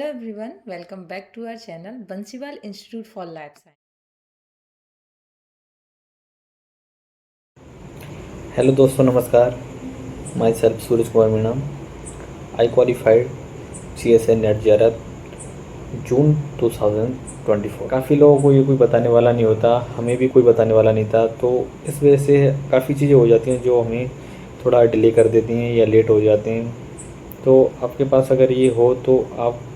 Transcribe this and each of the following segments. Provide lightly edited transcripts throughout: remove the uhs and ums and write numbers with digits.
Hello everyone, welcome back to our channel Bansiwal Institute for Life Science. Hello दोस्तों, नमस्कार। My self Suraj Kumar Meena. I qualified CSA net JRF जून 2024। काफ़ी लोगों को ये कोई बताने वाला नहीं होता, हमें भी कोई बताने वाला नहीं था, तो इस वजह से काफ़ी चीज़ें हो जाती हैं जो हमें थोड़ा डिले कर देती हैं या लेट हो जाते हैं। तो आपके पास अगर ये हो तो आप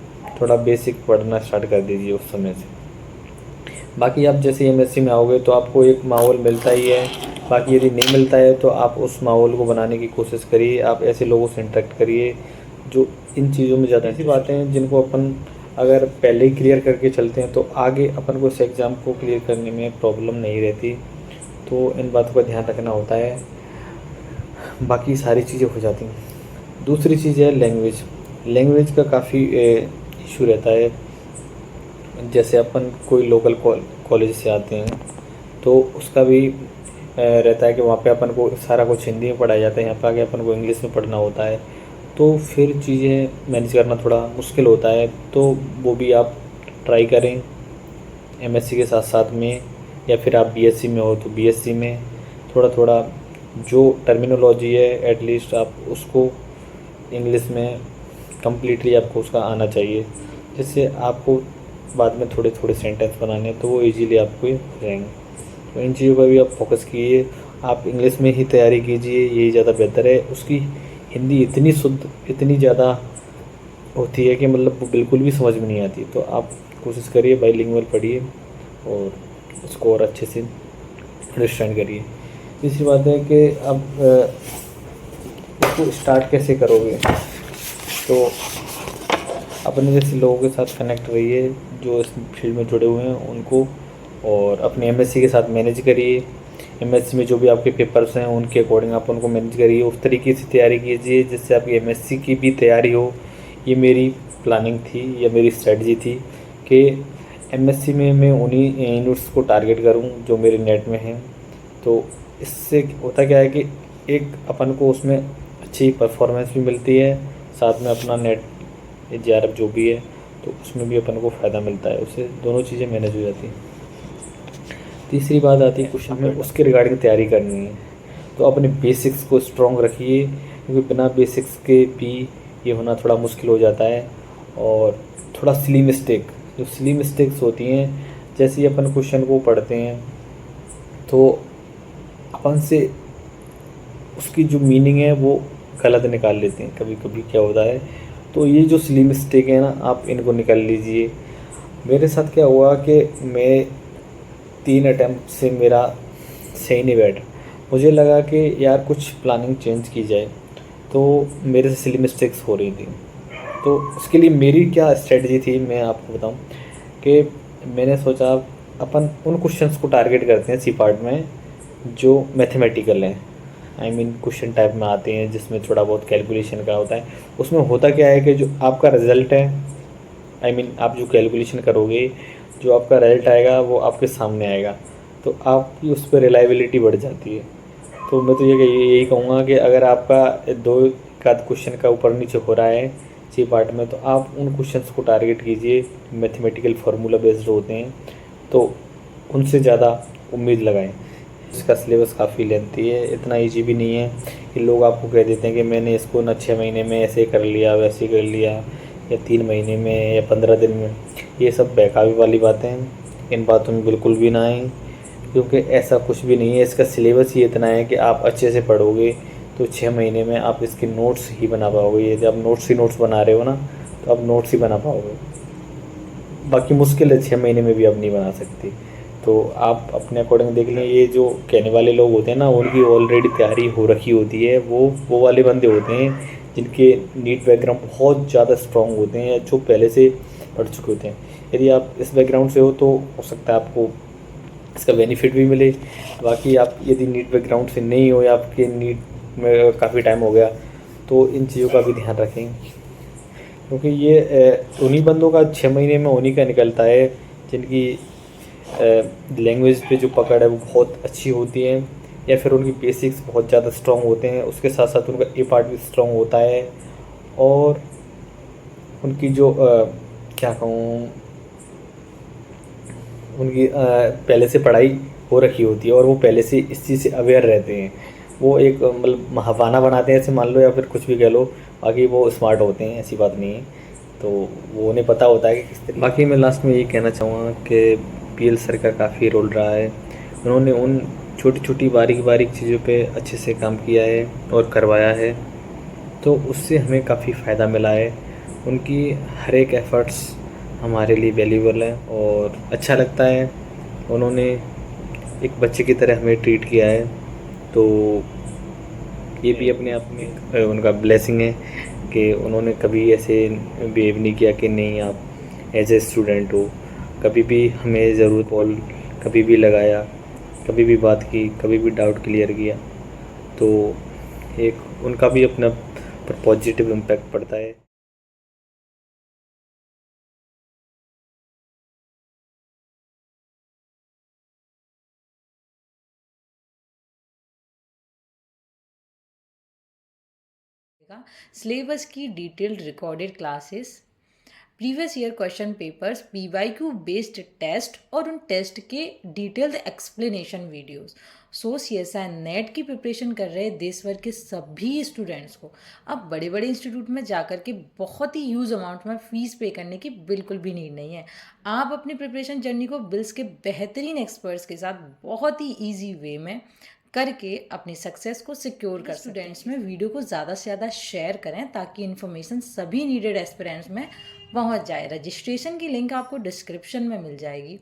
थोड़ा बेसिक पढ़ना स्टार्ट कर दीजिए उस समय से। बाकी आप जैसे MSc में आओगे तो आपको एक माहौल मिलता ही है। बाकी यदि नहीं मिलता है तो आप उस माहौल को बनाने की कोशिश करिए, आप ऐसे लोगों से इंटरेक्ट करिए जो इन चीज़ों में ज़्यादा ऐसी बातें हैं जिनको अपन अगर पहले ही क्लियर करके चलते हैं तो आगे अपन को इस एग्ज़ाम को क्लियर करने में प्रॉब्लम नहीं रहती। तो इन बातों का ध्यान रखना होता है, बाकी सारी चीज़ें हो जाती हैं। दूसरी चीज़ है लैंग्वेज। लैंग्वेज का काफ़ी इशू रहता है। जैसे अपन कोई लोकल कॉलेज से आते हैं तो उसका भी रहता है कि वहाँ पे अपन को सारा कुछ हिंदी में पढ़ाया जाता है, यहाँ पे आके अपन को इंग्लिश में पढ़ना होता है, तो फिर चीज़ें मैनेज करना थोड़ा मुश्किल होता है। तो वो भी आप ट्राई करें MSc के साथ साथ में, या फिर आप BSc में हो तो BSc में थोड़ा थोड़ा जो टर्मिनोलॉजी है एटलीस्ट आप उसको इंग्लिश में कम्प्लीटली आपको उसका आना चाहिए, जिससे आपको बाद में थोड़े थोड़े सेंटेंस बनाने हैं तो वो इजीली आपको हो जाएंगे। तो इन चीज़ों पर भी आप फोकस कीजिए, आप इंग्लिश में ही तैयारी कीजिए, यही ज़्यादा बेहतर है। उसकी हिंदी इतनी शुद्ध, इतनी ज़्यादा होती है कि मतलब वो बिल्कुल भी समझ में नहीं आती। तो आप कोशिश करिए बाइलिंगुअल पढ़िए और उसको और अच्छे से अंडरस्टैंड करिए। तीसरी बात है कि अब इसको स्टार्ट कैसे करोगे, तो अपने जैसे लोगों के साथ कनेक्ट रहिए जो इस फील्ड में जुड़े हुए हैं उनको, और अपने MSc के साथ मैनेज करिए। MSc में जो भी आपके पेपर्स हैं उनके अकॉर्डिंग आप उनको मैनेज करिए, उस तरीके से तैयारी कीजिए जिससे आपकी MSc की भी तैयारी हो। ये मेरी प्लानिंग थी या मेरी स्ट्रेटजी थी कि MSc में मैं उन्हीं यूनिट्स को टारगेट करूं जो मेरे नेट में हैं। तो इससे होता क्या है कि एक अपन को उसमें अच्छी परफॉर्मेंस भी मिलती है, साथ में अपना नेट JRF जो भी है तो उसमें भी अपन को फ़ायदा मिलता है, उससे दोनों चीज़ें मैनेज हो जाती हैं। तीसरी बात आती है क्वेश्चन में उसके रिगार्डिंग तैयारी करनी है, तो अपने बेसिक्स को स्ट्रॉन्ग रखिए, क्योंकि बिना बेसिक्स के भी ये होना थोड़ा मुश्किल हो जाता है। और थोड़ा सिली मिस्टेक, जो सिली मिस्टेक्स होती हैं, जैसे ही अपन क्वेश्चन को पढ़ते हैं तो अपन से उसकी जो मीनिंग है वो गलत निकाल लेते हैं कभी कभी, क्या होता है। तो ये जो सिली मिस्टेक है ना, आप इनको निकाल लीजिए। मेरे साथ क्या हुआ कि मैं 3 अटैम्प्ट से मेरा सही नहीं बैठा, मुझे लगा कि यार कुछ प्लानिंग चेंज की जाए, तो मेरे से सिली मिस्टेक्स हो रही थी। तो उसके लिए मेरी क्या स्ट्रेटजी थी मैं आपको बताऊं कि मैंने सोचा अपन उन क्वेश्चंस को टारगेट करते हैं सी पार्ट में जो मैथमेटिकल हैं। आई मीन क्वेश्चन टाइप में आते हैं जिसमें थोड़ा बहुत कैलकुलेशन का होता है। उसमें होता क्या है कि जो आपका रिज़ल्ट है, आई मीन आप जो कैलकुलेशन करोगे, जो आपका रिजल्ट आएगा वो आपके सामने आएगा, तो आपकी उस पर रिलायबिलिटी बढ़ जाती है। तो मैं तो ये यही कहूँगा कि अगर आपका दो का क्वेश्चन का ऊपर नीचे हो रहा है सी पार्ट में, तो आप उन क्वेश्चंस को टारगेट कीजिए मैथमेटिकल फार्मूला बेस्ड होते हैं, तो उनसे ज़्यादा उम्मीद लगाएं। इसका सिलेबस काफ़ी लेंथी है, इतना ईजी भी नहीं है कि लोग आपको कह देते हैं कि मैंने इसको न 6 महीने में ऐसे कर लिया वैसे कर लिया, या 3 महीने में या 15 दिन में। ये सब बहकावे वाली बातें हैं, इन बातों में बिल्कुल भी ना आएँ, क्योंकि ऐसा कुछ भी नहीं है। इसका सिलेबस ही इतना है कि आप अच्छे से पढ़ोगे तो 6 महीने में आप इसके नोट्स ही बना पाओगे। यदि आप नोट्स ही नोट्स बना रहे हो ना, तो आप नोट्स ही बना पाओगे, बाकी मुश्किल है 6 महीने में भी आप नहीं बना सकते। तो आप अपने अकॉर्डिंग देख लें। ये जो कहने वाले लोग होते हैं ना, उनकी ऑलरेडी तैयारी हो रखी होती है, वो वाले बंदे होते हैं जिनके नीट बैकग्राउंड बहुत ज़्यादा स्ट्रॉन्ग होते हैं, या जो पहले से पढ़ चुके होते हैं। यदि आप इस बैकग्राउंड से हो तो हो सकता है आपको इसका बेनिफिट भी मिले। बाकी आप यदि नीट बैकग्राउंड से नहीं हो या आपके नीट में काफ़ी टाइम हो गया, तो इन चीज़ों का भी ध्यान रखें, क्योंकि ये उन्हीं बंदों का 6 महीने में उन्हीं का निकलता है जिनकी लैंग्वेज पे जो पकड़ है वो बहुत अच्छी होती है, या फिर उनकी बेसिक्स बहुत ज़्यादा स्ट्रॉन्ग होते हैं, उसके साथ साथ उनका ए पार्ट भी स्ट्रॉन्ग होता है, और उनकी जो क्या कहूँ, उनकी पहले से पढ़ाई हो रखी होती है और वो पहले से इस चीज़ से अवेयर रहते हैं। वो एक मतलब बहाना बनाते हैं ऐसे मान लो, या फिर कुछ भी कह लो, बाकी वो स्मार्ट होते हैं, ऐसी बात नहीं है। तो वो उन्हें पता होता है कि किस तरीके। बाकी मैं लास्ट में यही कहना चाहूँगा कि पीएल सर का काफ़ी रोल रहा है। उन्होंने उन छोटी छोटी बारीक बारीक चीज़ों पे अच्छे से काम किया है और करवाया है, तो उससे हमें काफ़ी फ़ायदा मिला है। उनकी हर एक एफ़र्ट्स हमारे लिए वैल्यूबल है और अच्छा लगता है। उन्होंने एक बच्चे की तरह हमें ट्रीट किया है, तो ये भी अपने आप में उनका ब्लेसिंग है कि उन्होंने कभी ऐसे बिहेव नहीं किया कि नहीं आप एज ए स्टूडेंट हो। कभी भी हमें ज़रूरत कॉल कभी भी लगाया, कभी भी बात की, कभी भी डाउट क्लियर किया। तो एक उनका भी अपना पर पॉजिटिव इम्पैक्ट पड़ता है। सिलेबस की detailed recorded classes, previous year question papers, PYQ based test और उन टेस्ट के detailed explanation videos. So CSI NET की प्रिपरेशन कर रहे देश भर के सभी स्टूडेंट्स को अब बड़े बड़े इंस्टीट्यूट में जाकर के बहुत ही ह्यूज अमाउंट में फ़ीस पे करने की बिल्कुल भी नीड नहीं है। आप अपनी प्रिपरेशन जर्नी को बिल्स के बेहतरीन एक्सपर्ट्स के साथ बहुत ही ईजी वे में करके अपनी सक्सेस को सिक्योर कर सकते हैं। स्टूडेंट्स में वीडियो को ज़्यादा से ज़्यादा शेयर करें ताकि इन्फॉर्मेशन सभी नीडेड एस्पिरेंट्स में पहुंच जाए। रजिस्ट्रेशन की लिंक आपको डिस्क्रिप्शन में मिल जाएगी।